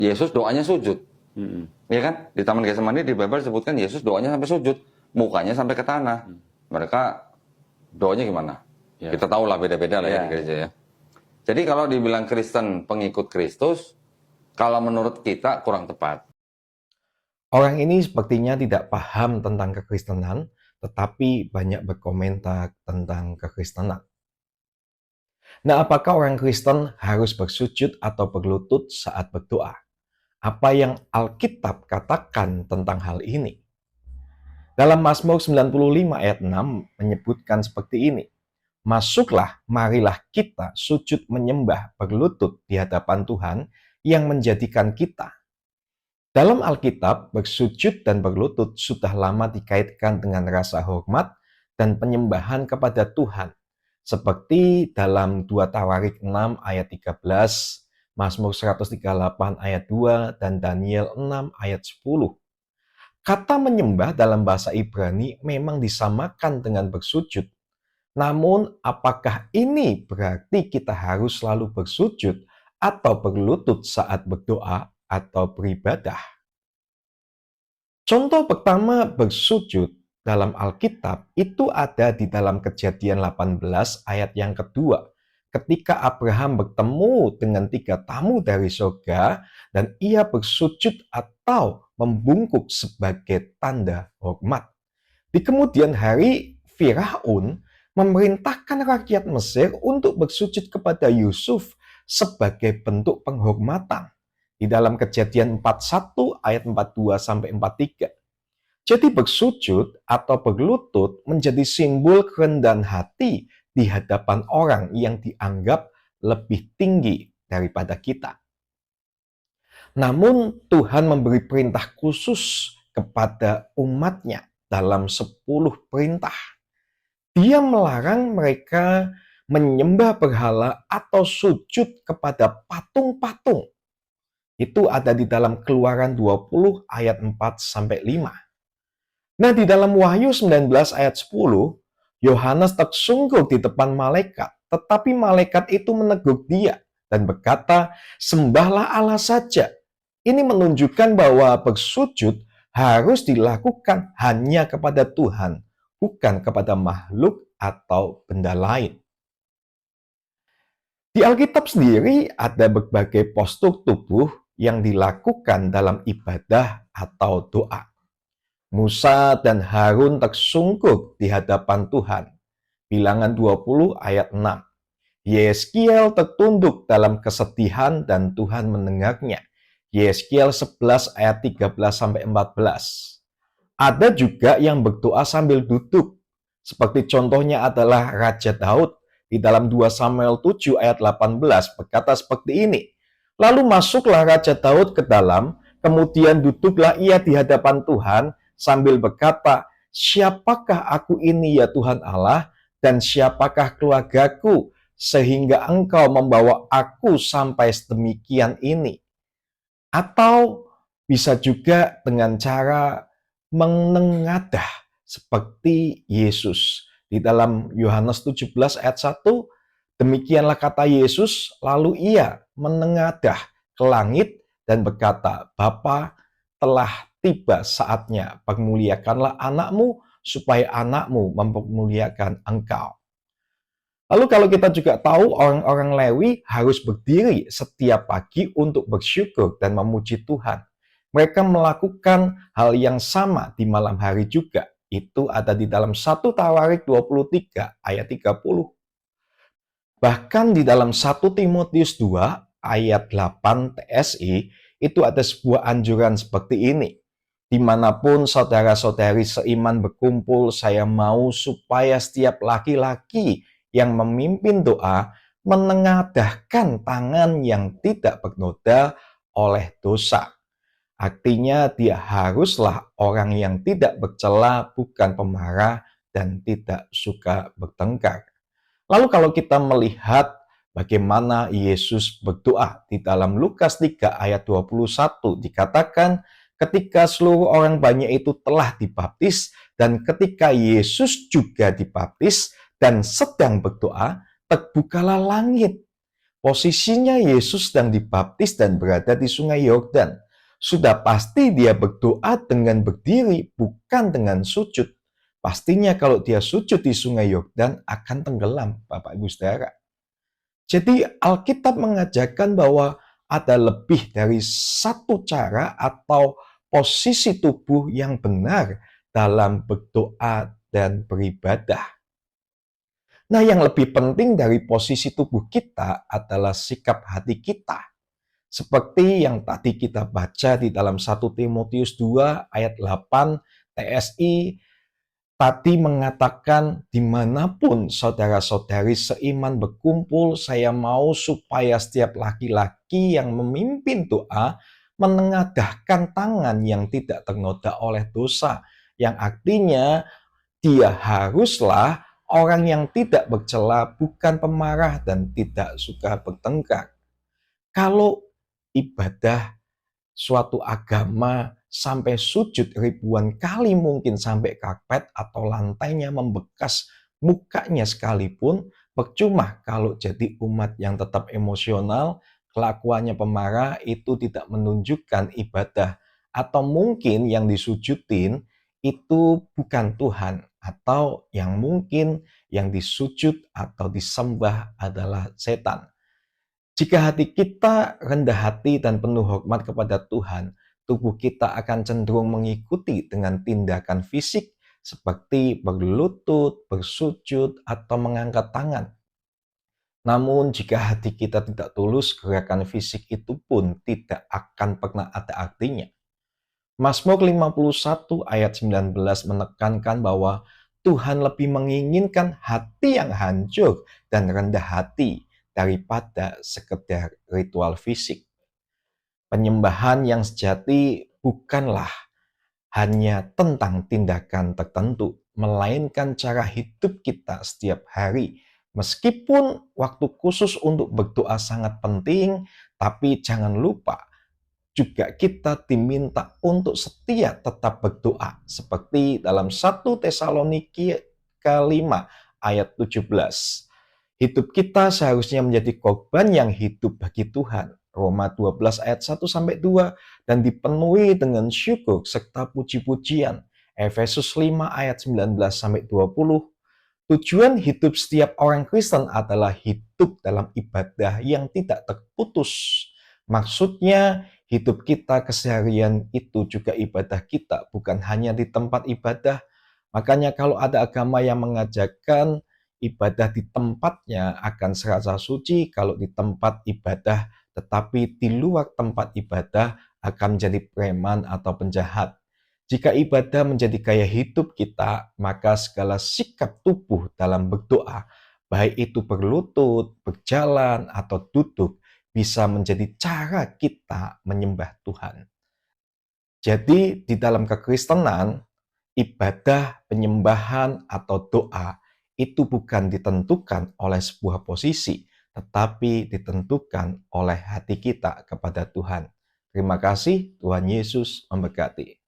Yesus doanya sujud. Ya kan? Di Taman Getsemani di Bible disebutkan Yesus doanya sampai sujud, mukanya sampai ke tanah. Mereka doanya gimana? Ya. Kita tahu lah beda-beda lah ya Ya. di gereja ya. Jadi kalau dibilang Kristen pengikut Kristus, kalau menurut kita kurang tepat. Orang ini sepertinya tidak paham tentang kekristenan, tetapi banyak berkomentar tentang kekristenan. Nah, apakah orang Kristen harus bersujud atau berlutut saat berdoa? Apa yang Alkitab katakan tentang hal ini? Dalam Mazmur 95 ayat 6 menyebutkan seperti ini. Masuklah, marilah kita sujud menyembah berlutut di hadapan Tuhan yang menjadikan kita. Dalam Alkitab, bersujud dan berlutut sudah lama dikaitkan dengan rasa hormat dan penyembahan kepada Tuhan. Seperti dalam 2 Tawarik 6 ayat 13, Mazmur 138 ayat 2, dan Daniel 6 ayat 10. Kata menyembah dalam bahasa Ibrani memang disamakan dengan bersujud. Namun, apakah ini berarti kita harus selalu bersujud atau berlutut saat berdoa atau beribadah? Contoh pertama bersujud dalam Alkitab itu ada di dalam Kejadian 18 ayat yang kedua. Ketika Abraham bertemu dengan 3 tamu dari surga dan ia bersujud atau membungkuk sebagai tanda hormat. Di kemudian hari, Firaun memerintahkan rakyat Mesir untuk bersujud kepada Yusuf sebagai bentuk penghormatan. Di dalam Kejadian 41 ayat 42 sampai 43. Jadi bersujud atau berlutut menjadi simbol kerendahan hati di hadapan orang yang dianggap lebih tinggi daripada kita. Namun Tuhan memberi perintah khusus kepada umatnya dalam 10 perintah. Dia melarang mereka menyembah berhala atau sujud kepada patung-patung. Itu ada di dalam Keluaran 20 ayat 4-5. Nah, di dalam Wahyu 19 ayat 10, Yohanes tersungkur di depan malaikat, tetapi malaikat itu menegur dia dan berkata, "Sembahlah Allah saja." Ini menunjukkan bahwa bersujud harus dilakukan hanya kepada Tuhan, bukan kepada makhluk atau benda lain. Di Alkitab sendiri ada berbagai postur tubuh yang dilakukan dalam ibadah atau doa. Musa dan Harun tersungkur di hadapan Tuhan. Bilangan 20 ayat 6. Yeskiel tertunduk dalam kesedihan dan Tuhan mendengarnya. Yeskiel 11 ayat 13-14. Ada juga yang berdoa sambil duduk. Seperti contohnya adalah Raja Daud di dalam 2 Samuel 7 ayat 18 berkata seperti ini. Lalu masuklah Raja Daud ke dalam, kemudian duduklah ia di hadapan Tuhan sambil berkata, "Siapakah aku ini ya Tuhan Allah, dan siapakah keluargaku, sehingga Engkau membawa aku sampai sedemikian ini?" Atau bisa juga dengan cara menengadah seperti Yesus. Di dalam Yohanes 17 ayat 1, demikianlah kata Yesus, lalu ia menengadah ke langit dan berkata, "Bapa, telah tiba saatnya, permuliakanlah anakmu, supaya anakmu mempermuliakan engkau." Lalu kalau kita juga tahu orang-orang Lewi harus berdiri setiap pagi untuk bersyukur dan memuji Tuhan. Mereka melakukan hal yang sama di malam hari juga. Itu ada di dalam 1 Tawarik 23 ayat 30. Bahkan di dalam 1 Timotius 2 ayat 8 TSI itu ada sebuah anjuran seperti ini. Dimanapun saudara-saudari seiman berkumpul, saya mau supaya setiap laki-laki yang memimpin doa menengadahkan tangan yang tidak bernoda oleh dosa. Artinya dia haruslah orang yang tidak bercela, bukan pemarah, dan tidak suka bertengkar. Lalu kalau kita melihat bagaimana Yesus berdoa di dalam Lukas 3 ayat 21 dikatakan ketika seluruh orang banyak itu telah dibaptis dan ketika Yesus juga dibaptis dan sedang berdoa, terbukalah langit. Posisinya Yesus sedang dibaptis dan berada di Sungai Yordan. Sudah pasti dia berdoa dengan berdiri, bukan dengan sujud. Pastinya kalau dia sujud di Sungai Yordan akan tenggelam, Bapak Ibu Saudara. Jadi Alkitab mengajarkan bahwa ada lebih dari satu cara atau posisi tubuh yang benar dalam berdoa dan beribadah. Nah, yang lebih penting dari posisi tubuh kita adalah sikap hati kita. Seperti yang tadi kita baca di dalam 1 Timotius 2 ayat 8 TSI tadi mengatakan, dimanapun saudara-saudari seiman berkumpul, saya mau supaya setiap laki-laki yang memimpin doa menengadahkan tangan yang tidak ternoda oleh dosa. Yang artinya dia haruslah orang yang tidak bercela, bukan pemarah dan tidak suka bertengkar. Kalau ibadah suatu agama sampai sujud ribuan kali, mungkin sampai karpet atau lantainya membekas mukanya sekalipun, percuma kalau jadi umat yang tetap emosional, kelakuannya pemarah, itu tidak menunjukkan ibadah. Atau mungkin yang disujudin itu bukan Tuhan, atau yang mungkin yang disujud atau disembah adalah setan. Jika hati kita rendah hati dan penuh hormat kepada Tuhan, tubuh kita akan cenderung mengikuti dengan tindakan fisik seperti berlutut, bersujud, atau mengangkat tangan. Namun jika hati kita tidak tulus, gerakan fisik itu pun tidak akan pernah ada artinya. Mazmur 51 ayat 19 menekankan bahwa Tuhan lebih menginginkan hati yang hancur dan rendah hati daripada sekedar ritual fisik. Penyembahan yang sejati bukanlah hanya tentang tindakan tertentu, melainkan cara hidup kita setiap hari. Meskipun waktu khusus untuk berdoa sangat penting, tapi jangan lupa juga kita diminta untuk setia tetap berdoa. Seperti dalam 1 Tesaloniki 5 ayat 17. Hidup kita seharusnya menjadi korban yang hidup bagi Tuhan. Roma 12 ayat 1-2 dan dipenuhi dengan syukur serta puji-pujian. Efesus 5 ayat 19-20. Tujuan hidup setiap orang Kristen adalah hidup dalam ibadah yang tidak terputus. Maksudnya, hidup kita keseharian itu juga ibadah kita, bukan hanya di tempat ibadah. Makanya kalau ada agama yang mengajarkan ibadah di tempatnya akan serasa suci kalau di tempat ibadah, tetapi di luar tempat ibadah akan menjadi preman atau penjahat. Jika ibadah menjadi gaya hidup kita, maka segala sikap tubuh dalam berdoa, baik itu berlutut, berjalan, atau duduk, bisa menjadi cara kita menyembah Tuhan. Jadi di dalam kekristenan, ibadah, penyembahan, atau doa itu bukan ditentukan oleh sebuah posisi, tetapi ditentukan oleh hati kita kepada Tuhan. Terima kasih, Tuhan Yesus memberkati.